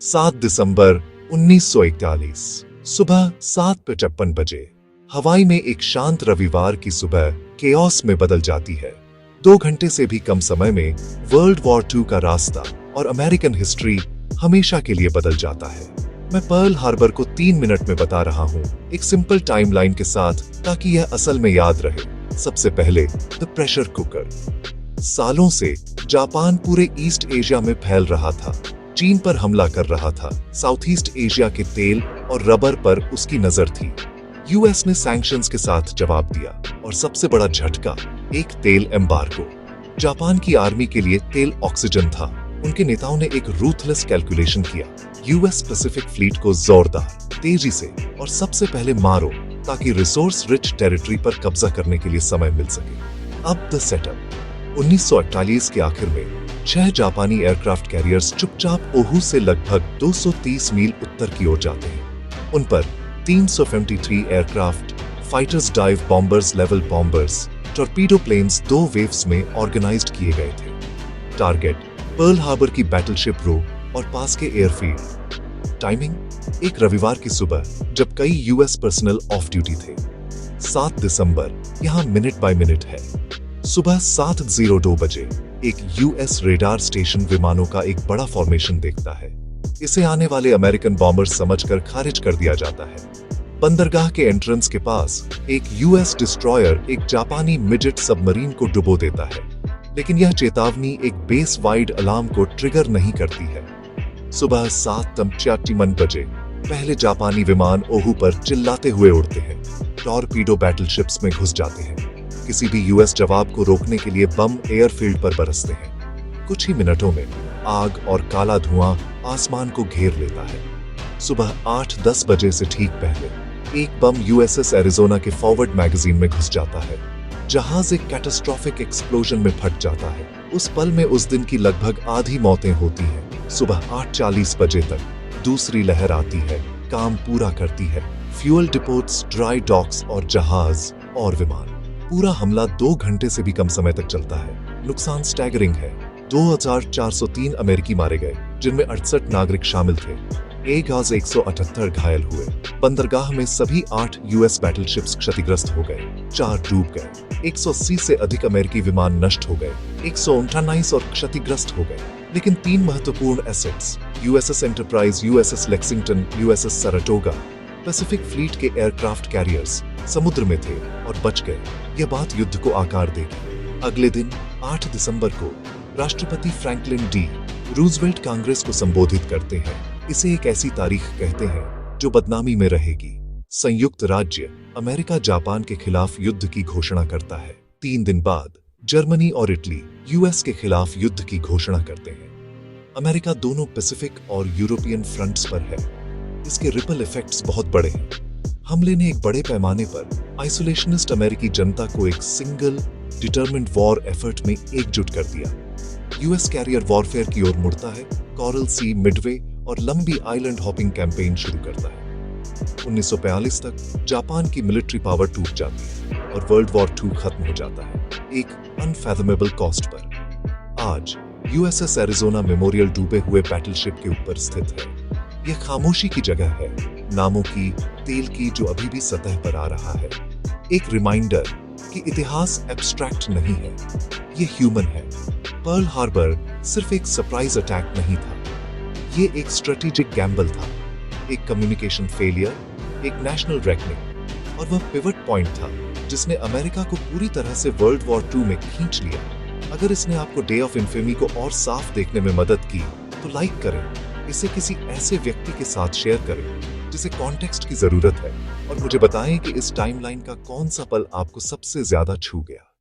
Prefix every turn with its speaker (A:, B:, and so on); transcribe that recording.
A: 7 दिसंबर 1941 सुबह 7:55 बजे हवाई में एक शांत रविवार की सुबह केओस में बदल जाती है। 2 घंटे से भी कम समय में वर्ल्ड वॉर 2 का रास्ता और अमेरिकन हिस्ट्री हमेशा के लिए बदल जाता है। मैं पर्ल हार्बर को 3 मिनट में बता रहा हूँ, एक सिंपल टाइमलाइन के साथ, ताकि यह असल में याद रहे। सबसे पहले द प्रेशर कुकर। सालों से जापान पूरे ईस्ट एशिया में फैल रहा था, चीन पर हमला कर रहा था। साउथ ईस्ट एशिया के तेल और रबर पर उसकी नजर थी। यूएस ने सैंक्शंस के साथ जवाब दिया और सबसे बड़ा झटका, एक तेल एम्बार्गो। जापान की आर्मी के लिए तेल ऑक्सीजन था। उनके नेताओं ने एक रूथलेस कैलकुलेशन किया, यूएस पैसिफिक फ्लीट को जोरदार, तेजी से और सबसे पहले मारो, ताकि रिसोर्स रिच टेरिटरी पर कब्जा करने के लिए समय मिल सके। अब द सेटअप। 1948 के आखिर में 6 जापानी एयरक्राफ्ट कैरियर्स चुपचाप ओहू से लगभग 230 मील उत्तर की ओर जाते हैं। उन पर 353 aircraft, fighters dive bombers, level bombers, torpedo planes 2 waves में ऑर्गेनाइज्ड किए गए थे। टारगेट पर्ल हार्बर की बैटलशिप रो और पास के एयरफील्ड। टाइमिंग एक रविवार की सुबह जब कई यूएस पर्सनल ऑफ ड्यूटी थे। 7 दिसंबर यहां मिनट बाय मिनट है। सुबह 7:02 बजे एक यूएस रेडार स्टेशन विमानों का एक बड़ा फॉर्मेशन देखता है। इसे आने वाले अमेरिकन बॉम्बर्स समझकर खारिज कर दिया जाता है। बंदरगाह के एंट्रेंस के पास एक यूएस डिस्ट्रॉयर एक जापानी मिडजेट सबमरीन को डुबो देता है, लेकिन यह चेतावनी एक बेस वाइड अलार्म को ट्रिगर नहीं करती है। सुबह 7:55 बजे पहले जापानी विमान ओहू पर चिल्लाते हुए उड़ते हैं। टॉर्पीडो बैटलशिप्स में घुस जाते हैं। किसी भी यूएस जवाब को रोकने के लिए बम एयरफील्ड पर बरसते हैं। कुछ ही मिनटों में आग और काला धुआं आसमान को घेर लेता है। सुबह 8:10 बजे से ठीक पहले एक बम यूएसएस एरिजोना के फॉरवर्ड मैगजीन में घुस जाता है। जहाज एक कैटास्ट्रोफिक एक्सप्लोजन में फट जाता है। उस पल में उस दिन की लगभग आधी मौतें होती हैं। सुबह 8:40 बजे तक दूसरी लहर आती है, काम पूरा करती है। फ्यूल डिपोट्स, ड्राई डॉक्स और जहाज और विमान। पूरा हमला 2 घंटे से भी कम समय तक चलता है। नुकसान स्टैगरिंग है। 2403 अमेरिकी मारे गए, जिनमें 68 नागरिक शामिल थे। 1178 घायल हुए। बंदरगाह में सभी 8 यूएस बैटलशिप्स क्षतिग्रस्त हो गए, 4 डूब गए। 180 से अधिक अमेरिकी विमान नष्ट हो गए, 159 और क्षतिग्रस्त हो गए। लेकिन 3 महत्वपूर्ण assets, USS Enterprise, USS Lexington, USS Saratoga, Pacific fleet के एयरक्राफ्ट कैरियर्स समुद्र में थे और बच गए। यह बात युद्ध को आकार देगी। अगले दिन 8 दिसंबर को राष्ट्रपति फ्रैंकलिन डी रूजवेल्ट कांग्रेस को संबोधित करते हैं। इसे एक ऐसी तारीख कहते हैं जो बदनामी में रहेगी। संयुक्त राज्य अमेरिका जापान के खिलाफ युद्ध की घोषणा करता है। 3 दिन बाद जर्मनी और इटली यूएस के खिलाफ युद्ध की घोषणा करते हैं। अमेरिका दोनों पैसिफिक और यूरोपियन फ्रंट्स पर है। इसके रिपल इफेक्ट्स बहुत बड़े हैं। हमले ने एक बड़े पैमाने पर आइसोलेशनिस्ट अमेरिकी जनता को एक सिंगल डिटरमिन्ड वॉर एफर्ट में एकजुट कर दिया। यूएस कैरियर वॉरफेयर की ओर मुड़ता है, कोरल सी, मिडवे और लंबी आइलैंड हॉपिंग कैंपेन शुरू करता है। 1942 तक जापान की मिलिट्री पावर टूट जाती है और वर्ल्ड वॉर 2 खत्म हो जाता है, एक अनफैथमेबल कॉस्ट पर। आज यूएसएस एरिजोना मेमोरियल डूबे हुए बैटलशिप के ऊपर स्थित है। यह खामोशी की जगह है, नामों की, तेल की, जो अभी भी सतह पर आ रहा है। एक रिमाइंडर कि इतिहास एब्स्ट्रैक्ट नहीं है, ये ह्यूमन है। पर्ल हार्बर सिर्फ एक सरप्राइज अटैक नहीं था, ये एक स्ट्रेटेजिक गैम्बल था, एक कम्युनिकेशन फेलियर, एक नेशनल रेकनिंग, और वह पिवट पॉइंट था जिसने अमेरिका को पूरी तरह से वर्ल्ड वॉर 2 में खींच लिया। अगर इसने आपको डे ऑफ इन्फेमी को और साफ देखने में मदद की तो लाइक करें, इसे किसी ऐसे व्यक्ति के साथ शेयर करें जिसे कॉन्टेक्स्ट की जरूरत है, और मुझे बताएं कि इस टाइमलाइन का कौन सा पल आपको सबसे ज्यादा छू गया।